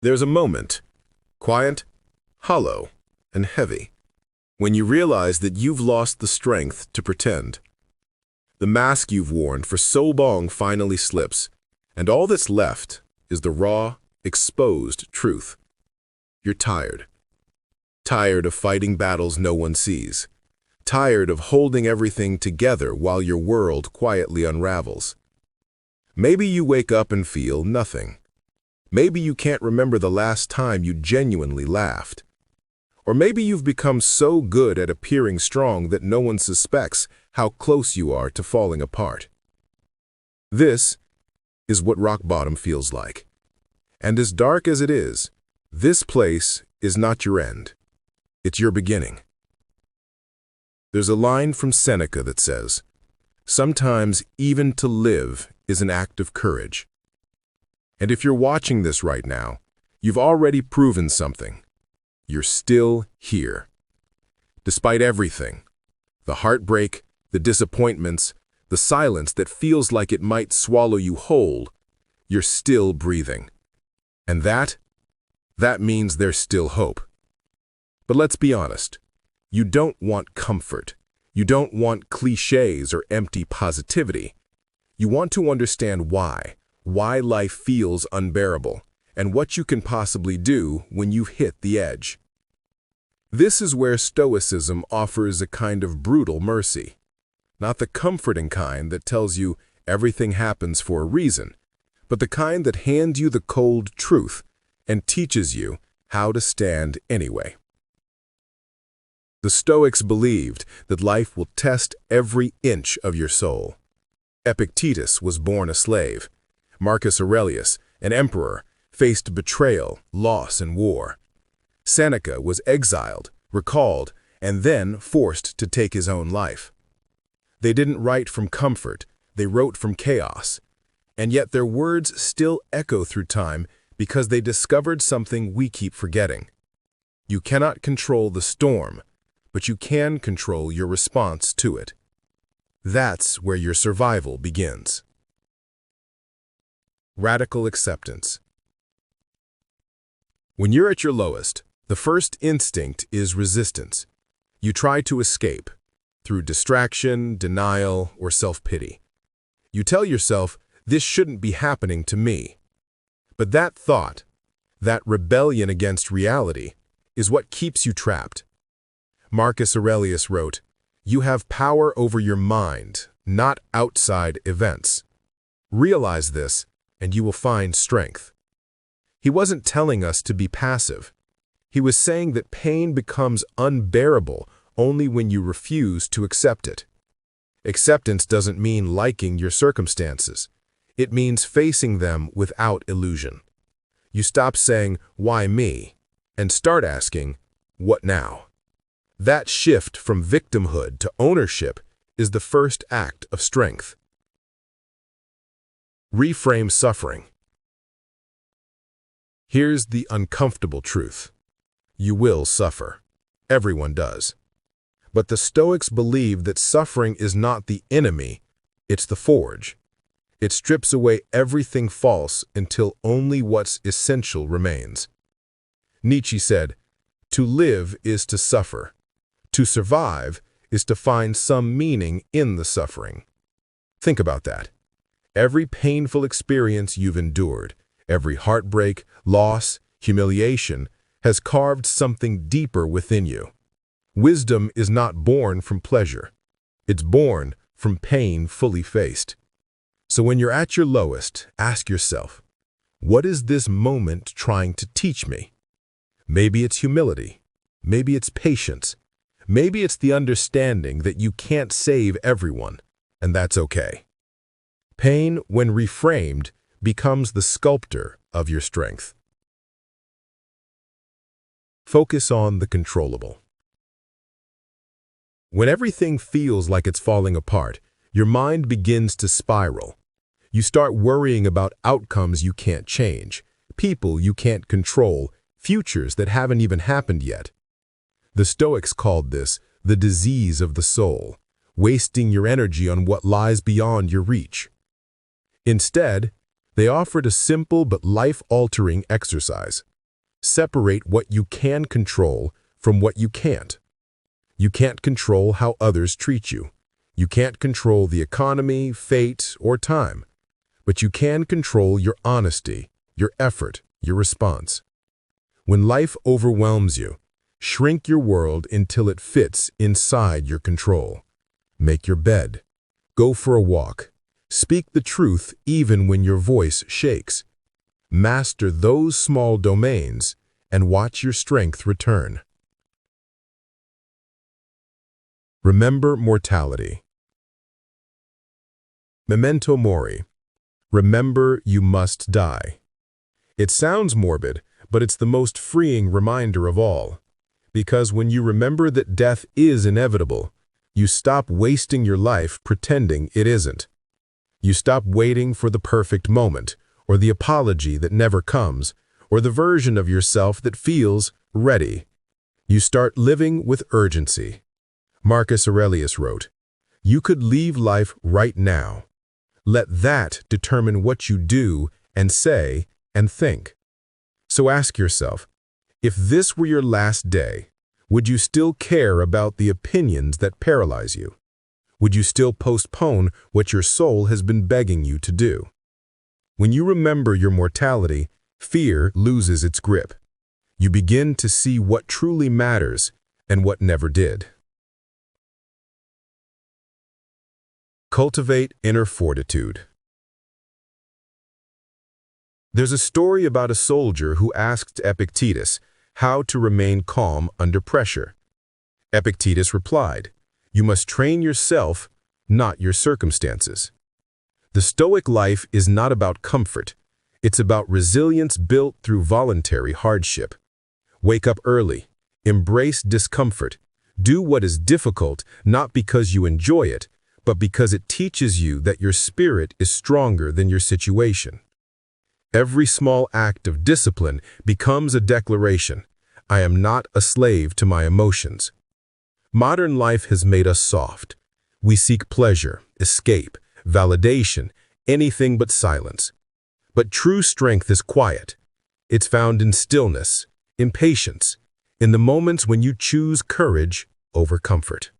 There's a moment, quiet, hollow, and heavy, when you realize that you've lost the strength to pretend. The mask you've worn for so long finally slips, and all that's left is the raw, exposed truth. You're tired. Tired of fighting battles no one sees. Tired of holding everything together while your world quietly unravels. Maybe you wake up and feel nothing. Maybe you can't remember the last time you genuinely laughed. Or maybe you've become so good at appearing strong that no one suspects how close you are to falling apart. This is what rock bottom feels like. And as dark as it is, this place is not your end. It's your beginning. There's a line from Seneca that says, "Sometimes even to live is an act of courage." And if you're watching this right now, you've already proven something. You're still here. Despite everything, the heartbreak, the disappointments, the silence that feels like it might swallow you whole, you're still breathing. And that means there's still hope. But let's be honest, you don't want comfort. You don't want cliches or empty positivity. You want to understand why life feels unbearable, and what you can possibly do when you've hit the edge. This is where Stoicism offers a kind of brutal mercy. Not the comforting kind that tells you everything happens for a reason, but the kind that hands you the cold truth and teaches you how to stand anyway. The Stoics believed that life will test every inch of your soul. Epictetus was born a slave. Marcus Aurelius, an emperor, faced betrayal, loss, and war. Seneca was exiled, recalled, and then forced to take his own life. They didn't write from comfort, they wrote from chaos. And yet their words still echo through time because they discovered something we keep forgetting. You cannot control the storm, but you can control your response to it. That's where your survival begins. Radical acceptance. When you're at your lowest, the first instinct is resistance. You try to escape through distraction, denial, or self-pity. You tell yourself, this shouldn't be happening to me. But that thought, that rebellion against reality, is what keeps you trapped. Marcus Aurelius wrote, "You have power over your mind, not outside events. Realize this, and you will find strength." He wasn't telling us to be passive. He was saying that pain becomes unbearable only when you refuse to accept it. Acceptance doesn't mean liking your circumstances. It means facing them without illusion. You stop saying, "Why me?" and start asking, "What now?" That shift from victimhood to ownership is the first act of strength. Reframe suffering. Here's the uncomfortable truth. You will suffer. Everyone does. But the Stoics believe that suffering is not the enemy, it's the forge. It strips away everything false until only what's essential remains. Nietzsche said, "To live is to suffer. To survive is to find some meaning in the suffering." Think about that. Every painful experience you've endured, every heartbreak, loss, humiliation, has carved something deeper within you. Wisdom is not born from pleasure. It's born from pain fully faced. So when you're at your lowest, ask yourself, what is this moment trying to teach me? Maybe it's humility. Maybe it's patience. Maybe it's the understanding that you can't save everyone, and that's okay. Pain, when reframed, becomes the sculptor of your strength. Focus on the controllable. When everything feels like it's falling apart, your mind begins to spiral. You start worrying about outcomes you can't change, people you can't control, futures that haven't even happened yet. The Stoics called this the disease of the soul, wasting your energy on what lies beyond your reach. Instead, they offered a simple but life-altering exercise. Separate what you can control from what you can't. You can't control how others treat you. You can't control the economy, fate, or time. But you can control your honesty, your effort, your response. When life overwhelms you, shrink your world until it fits inside your control. Make your bed. Go for a walk. Speak the truth even when your voice shakes. Master those small domains and watch your strength return. Remember mortality. Memento mori. Remember you must die. It sounds morbid, but it's the most freeing reminder of all. Because when you remember that death is inevitable, you stop wasting your life pretending it isn't. You stop waiting for the perfect moment, or the apology that never comes, or the version of yourself that feels ready. You start living with urgency. Marcus Aurelius wrote, "You could leave life right now. Let that determine what you do and say and think." So ask yourself, if this were your last day, would you still care about the opinions that paralyze you? Would you still postpone what your soul has been begging you to do? When you remember your mortality, fear loses its grip. You begin to see what truly matters and what never did. Cultivate inner fortitude. There's a story about a soldier who asked Epictetus how to remain calm under pressure. Epictetus replied, "You must train yourself, not your circumstances." The Stoic life is not about comfort. It's about resilience built through voluntary hardship. Wake up early. Embrace discomfort. Do what is difficult, not because you enjoy it, but because it teaches you that your spirit is stronger than your situation. Every small act of discipline becomes a declaration. I am not a slave to my emotions. Modern life has made us soft. We seek pleasure, escape, validation, anything but silence. But true strength is quiet. It's found in stillness, in patience, in the moments when you choose courage over comfort.